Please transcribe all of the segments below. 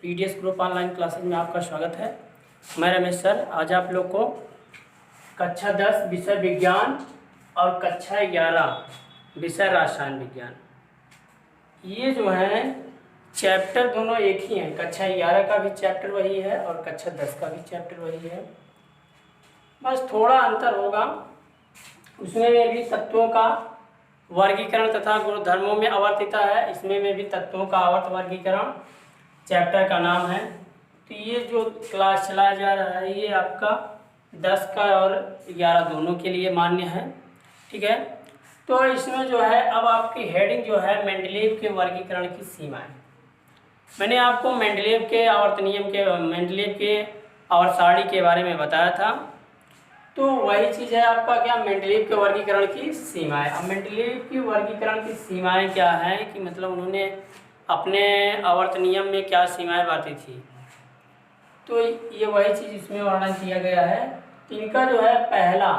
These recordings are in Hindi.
पीडीएस ग्रुप ऑनलाइन क्लासेज में आपका स्वागत है। मैं रमेश सर। आज आप लोग को कक्षा 10 विषय विज्ञान और कक्षा 11 विषय रसायन विज्ञान, ये जो है चैप्टर दोनों एक ही हैं। कक्षा 11 का भी चैप्टर वही है और कक्षा 10 का भी चैप्टर वही है, बस थोड़ा अंतर होगा। उसमें भी तत्वों का वर्गीकरण तथा गुणधर्मों में आवर्तिता है, इसमें में भी तत्वों का आवर्त वर्गीकरण चैप्टर का नाम है। तो ये जो क्लास चलाया जा रहा है ये आपका 10 का और 11 दोनों के लिए मान्य है, ठीक है। तो इसमें जो है अब आपकी हेडिंग जो है मेंडलीव के वर्गीकरण की सीमाएं। मैंने आपको मेंडलीव के आवर्त नियम के, मेंडलीव के आवर्त सारणी के बारे में बताया था। तो वही चीज़ है आपका क्या, मेंडलीव के वर्गीकरण की सीमाएं। अब मेंडलीव की वर्गीकरण की सीमाएं क्या हैं कि मतलब उन्होंने अपने आवर्त नियम में क्या सीमाएं बांटी थी, तो ये वही चीज़ इसमें वर्णन किया गया है। इनका जो है पहला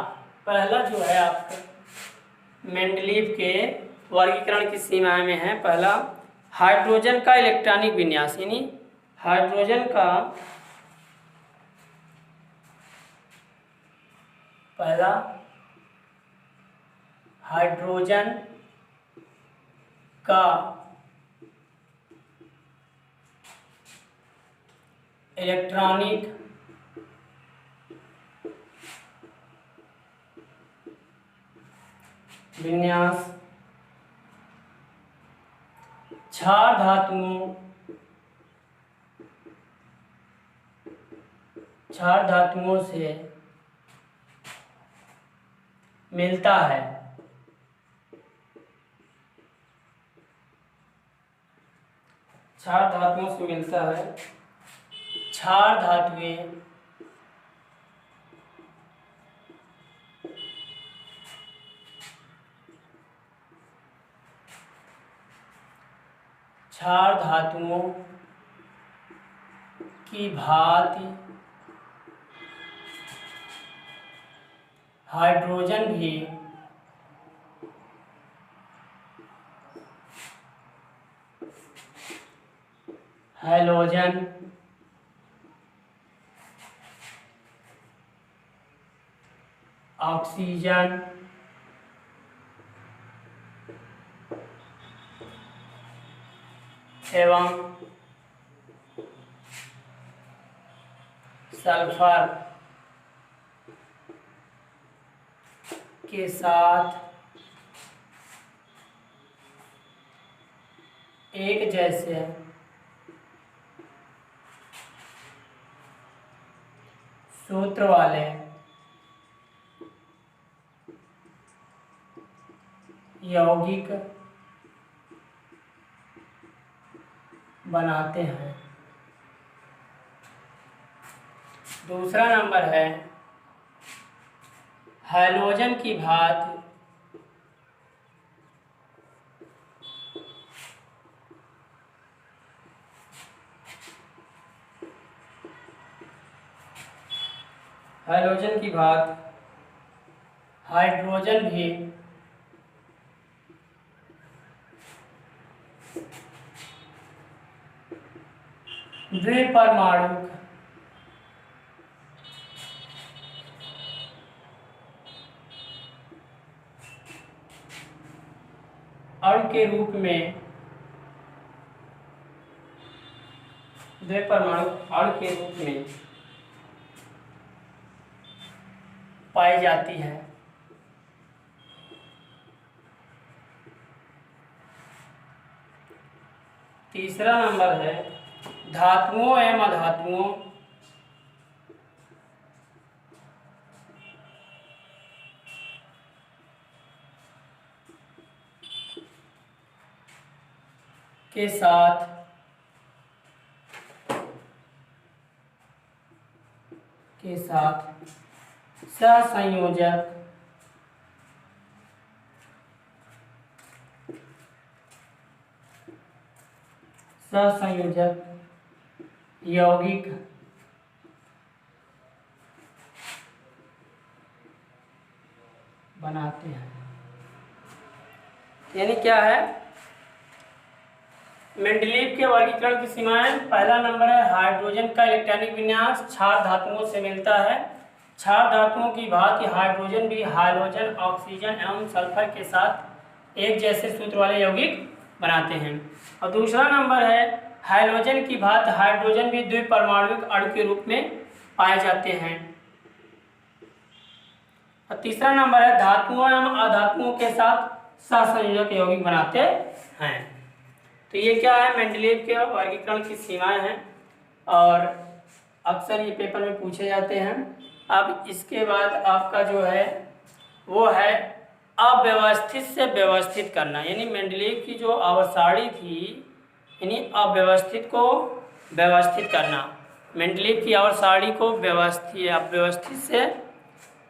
जो है आपका मेंडलीव के वर्गीकरण की सीमाएं में है, पहला हाइड्रोजन का इलेक्ट्रॉनिक विन्यास, यानी हाइड्रोजन का पहला हाइड्रोजन का इलेक्ट्रॉनिक विन्यास क्षार धातुओं से मिलता है। क्षार धातुओं से मिलता है। क्षार धातुएं क्षार धातुओं की भांति हाइड्रोजन भी हैलोजन ऑक्सीजन एवं सल्फर के साथ एक जैसे सूत्र वाले यौगिक बनाते हैं। दूसरा नंबर है हैलोजन की भांति हाइड्रोजन भी द्विपरमाणुक अणु के रूप में पाई जाती है। तीसरा नंबर है धातुओं एवं अधातुओं के साथ सहसंयोजक यौगिक बनाते हैं। यानी क्या है, मेंडलीव के वर्गीकरण की सीमाएं। पहला नंबर है हाइड्रोजन का इलेक्ट्रॉनिक विन्यास क्षार धातुओं से मिलता है। क्षार धातुओं की भांति हाइड्रोजन भी हाइड्रोजन, ऑक्सीजन एवं सल्फर के साथ एक जैसे सूत्र वाले यौगिक बनाते हैं। और दूसरा नंबर है हाइड्रोजन की भांति हाइड्रोजन भी द्विपरमाणुक अणु के रूप में पाए जाते हैं। और तीसरा नंबर है धातुओं एवं अधातुओं के साथ सहसंयोजक यौगिक बनाते हैं। तो ये क्या है, मेंडलीव के वर्गीकरण की सीमाएं हैं और अक्सर ये पेपर में पूछे जाते हैं। अब इसके बाद आपका जो है वो है अव्यवस्थित से व्यवस्थित करना, यानी मेंडलीव की जो आवर्त थी यानी अव्यवस्थित को व्यवस्थित करना। मेंडलीव की आवर्त सारणी को अव्यवस्थित से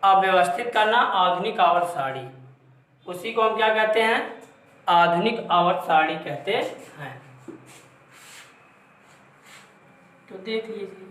अव्यवस्थित करना, आधुनिक आवर्त सारणी, उसी को हम क्या कहते हैं, आधुनिक आवर्त सारणी कहते हैं। तो देख लीजिए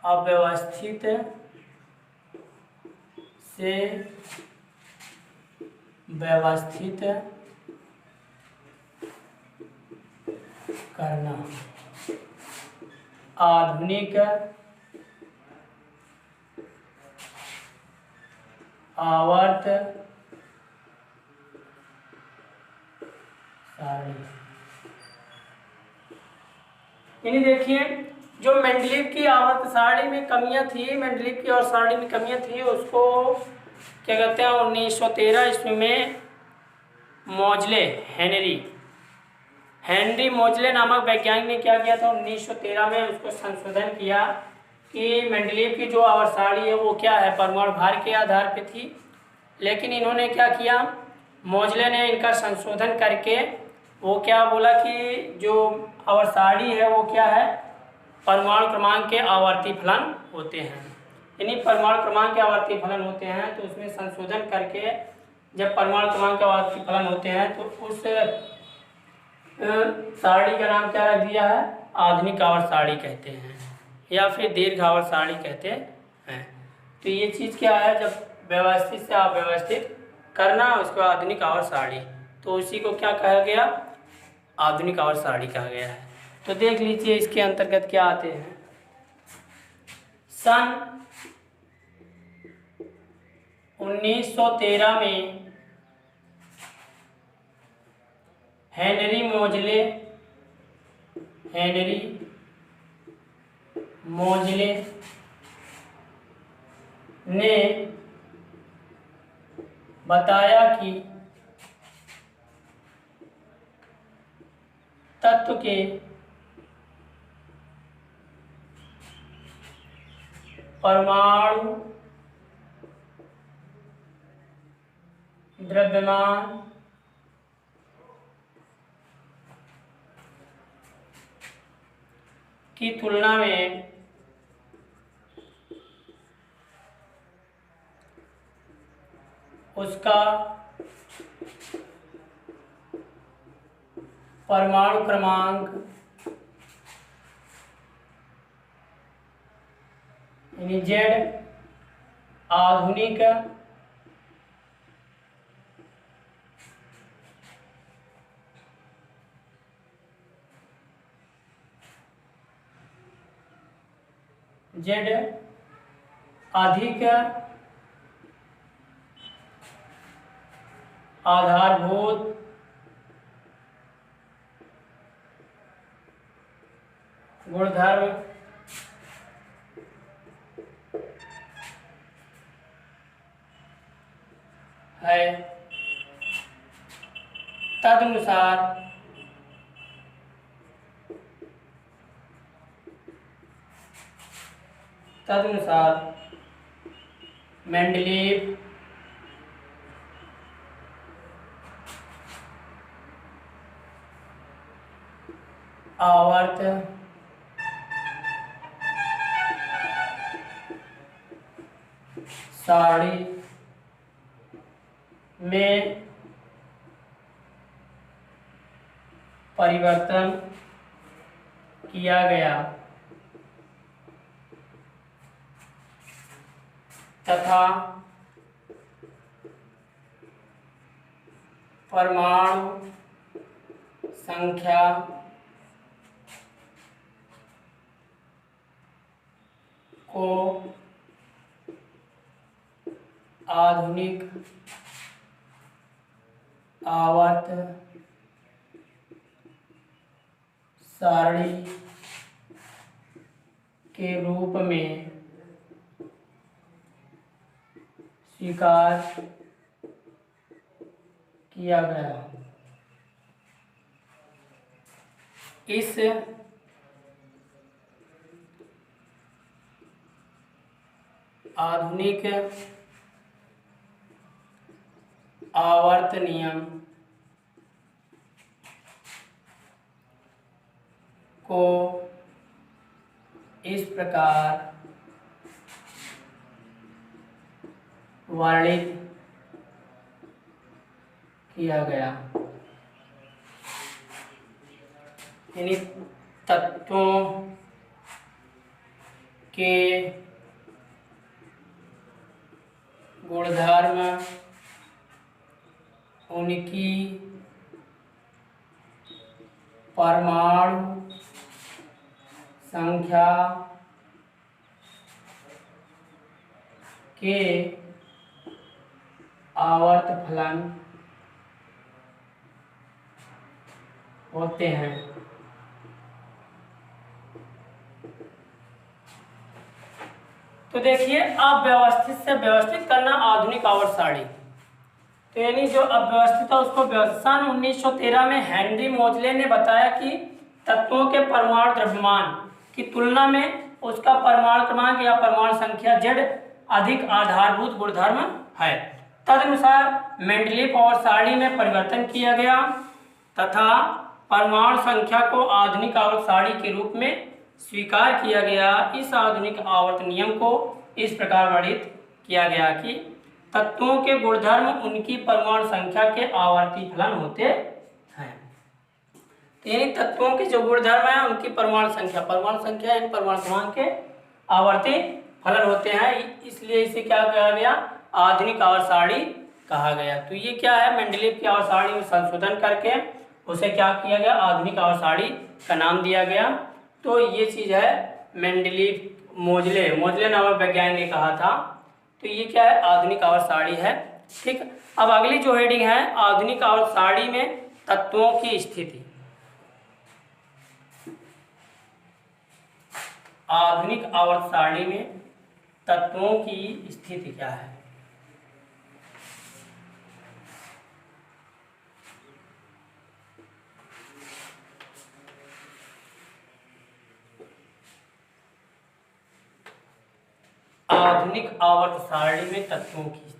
अव्यवस्थित से व्यवस्थित करना, आधुनिक आवर्त सारणी। यानी देखिए जो मेंडलीव की आवर्त सारणी में कमियां थी, मेंडलीव की आवर्त सारणी में कमियां थी, उसको क्या कहते हैं, 1913 ईस्वी में मोजले हेनरी मोजले नामक वैज्ञानिक ने क्या किया था, 1913 में उसको संशोधन किया कि मेंडलीव की जो आवर्त सारणी है वो क्या है, परमाणु भार के आधार पे थी। लेकिन इन्होंने क्या किया, मोजले ने इनका संशोधन करके वो क्या बोला कि जो आवर्त सारणी है वो क्या है, परमाणु क्रमांक के आवर्ती फलन होते हैं। यानी परमाणु क्रमांक के आवर्ती फलन होते हैं, तो उसमें संशोधन करके जब परमाणु क्रमांक के आवर्ती फलन होते हैं तो उस सारणी का नाम क्या रख दिया है, आधुनिक आवर्त सारणी कहते हैं या फिर दीर्घ आवर्त सारणी कहते हैं। तो ये चीज़ क्या है, जब व्यवस्थित से अव्यवस्थित करना उसको आधुनिक आवर्त सारणी, तो उसी को क्या कहा गया, आधुनिक आवर्त सारणी कहा गया है। तो देख लीजिए इसके अंतर्गत क्या आते हैं। सन 1913 में हेनरी मोजले ने बताया कि तत्व के परमाणु द्रव्यमान की तुलना में उसका परमाणु क्रमांक यानी जेड आधुनिक जेड अधिक आधारभूत गुणधर्म है। तदनुसार मेंडलीव आवर्त सारणी में परिवर्तन किया गया तथा परमाणु संख्या को आधुनिक आवर्त सारणी के रूप में स्वीकार किया गया। इस आधुनिक आवर्त नियम को इस प्रकार वर्णित किया गया, यानी तत्वों के गुणधर्म, उनकी परमाणु संख्या के आवर्त फलन होते हैं। तो देखिए, अब व्यवस्थित से व्यवस्थित करना आधुनिक आवर्त सारणी। तो यानी जो अव्यवस्थित है उसको व्यवस्थित। सन 1913 में हेनरी मोजले ने बताया कि तत्वों के परमाणु द्रव्यमान की तुलना में उसका परमाणु क्रमांक या परमाणु संख्या Z अधिक आधारभूत गुणधर्म है। तदनुसार मेंडलीव आवर्त सारणी में परिवर्तन किया गया तथा परमाणु संख्या को आधुनिक आवर्त सारणी के रूप में स्वीकार किया गया। इस आधुनिक आवर्त नियम को इस प्रकार वर्णित किया गया कि तत्वों के गुणधर्म उनकी परमाणु संख्या के आवर्ती फलन होते हैं। यानी तत्वों के जो गुणधर्म है उनकी परमाणु संख्या इन परमाणु क्रमांक के आवर्ती फलन होते हैं, इसलिए इसे क्या कहा गया, आधुनिक आवर्त सारणी कहा गया। तो ये क्या है, मेंडलीव की आवर्त सारणी में संशोधन करके उसे क्या किया गया, आधुनिक आवर्त सारणी का नाम दिया गया। तो ये चीज है मेंडलीव मोजले नामक वैज्ञानिक ने कहा था। तो ये क्या है, आधुनिक आवर्त सारणी है। ठीक, अब अगली जो हेडिंग है, आधुनिक आवर्त सारणी में तत्वों की स्थिति। आधुनिक आवर्त सारणी में तत्वों की स्थिति क्या है। आधुनिक आवर्त सारणी में तत्वों की स्थिति।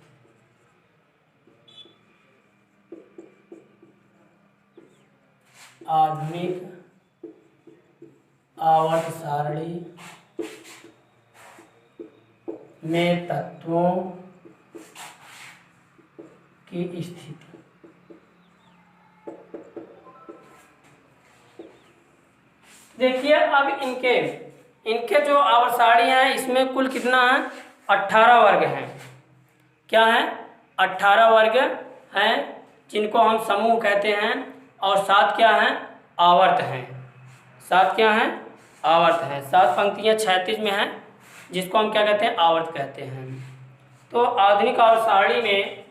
आधुनिक आवर्त सारणी में तत्वों की स्थिति। देखिए, अब इनके जो आवर्त सारणी है इसमें कुल कितना है, 18 वर्ग हैं। क्या है, 18 वर्ग हैं जिनको हम समूह कहते हैं, और 7 क्या हैं, आवर्त हैं। 7 क्या हैं, आवर्त हैं। 7 पंक्तियां 36 में हैं जिसको हम क्या कहते हैं, आवर्त कहते हैं। तो आधुनिक आवर्त सारणी में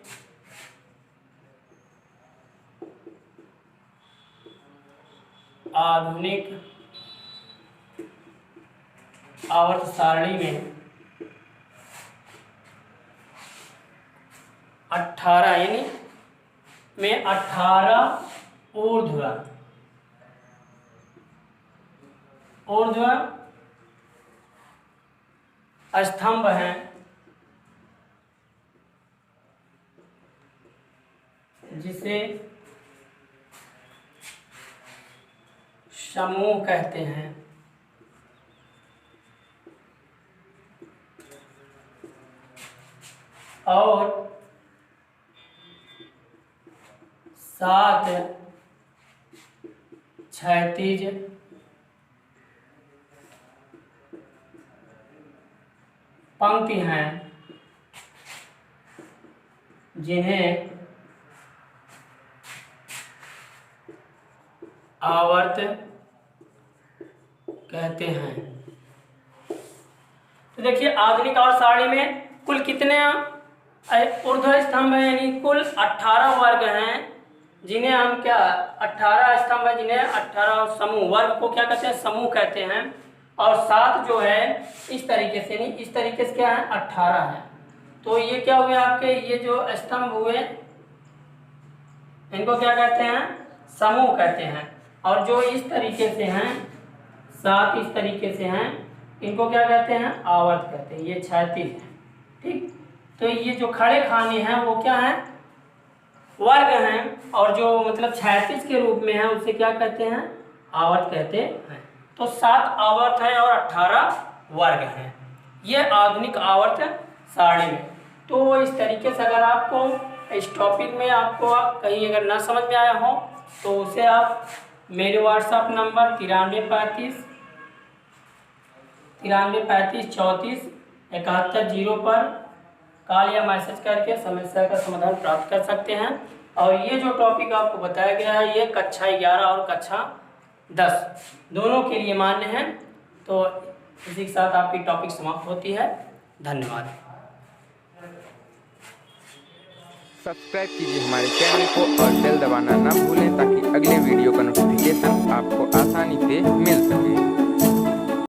आवर्त सारणी में 18 यानी में 18 ऊर्ध्व स्तंभ हैं जिसे समूह कहते हैं। और 7 क्षैतिज पंक्ति हैं जिन्हें आवर्त कहते हैं। तो देखिए आधुनिक आवर्त सारणी में कुल कितने ऊर्ध्व स्तंभ हैं, यानी कुल 18 वर्ग हैं जिन्हें हम क्या 18 स्तंभ है जिन्हें 18 समूह, वर्ग को क्या कहते हैं, समूह कहते हैं। और 7 जो है इस तरीके से, नहीं इस तरीके से क्या है 18 है। तो ये क्या हुए आपके, ये जो स्तंभ हुए इनको क्या कहते हैं, समूह कहते हैं। और जो इस तरीके से हैं 7 इस तरीके से हैं इनको क्या कहते हैं, आवर्त कहते हैं। ये क्षैतिज है, ठीक। तो ये जो खड़े खाने हैं वो क्या है, वर्ग हैं, और जो मतलब क्षैतिज के रूप में है उसे क्या कहते हैं, आवर्त कहते हैं। तो 7 आवर्त हैं और 18 वर्ग हैं, ये आधुनिक आवर्त सारणी में। तो इस तरीके से अगर आपको इस टॉपिक में आपको कहीं अगर ना समझ में आया हो तो उसे आप मेरे व्हाट्सएप नंबर 9335 34 71 पर कॉल या मैसेज करके समस्या का समाधान प्राप्त कर सकते हैं। और ये जो टॉपिक आपको बताया गया है ये कक्षा 11 और कक्षा 10 दोनों के लिए मान्य है। तो इसी के साथ आपकी टॉपिक समाप्त होती है। धन्यवाद। सब्सक्राइब कीजिए हमारे चैनल को और बेल दबाना ना भूलें ताकि अगले वीडियो का नोटिफिकेशन आपको आसानी से मिल सके।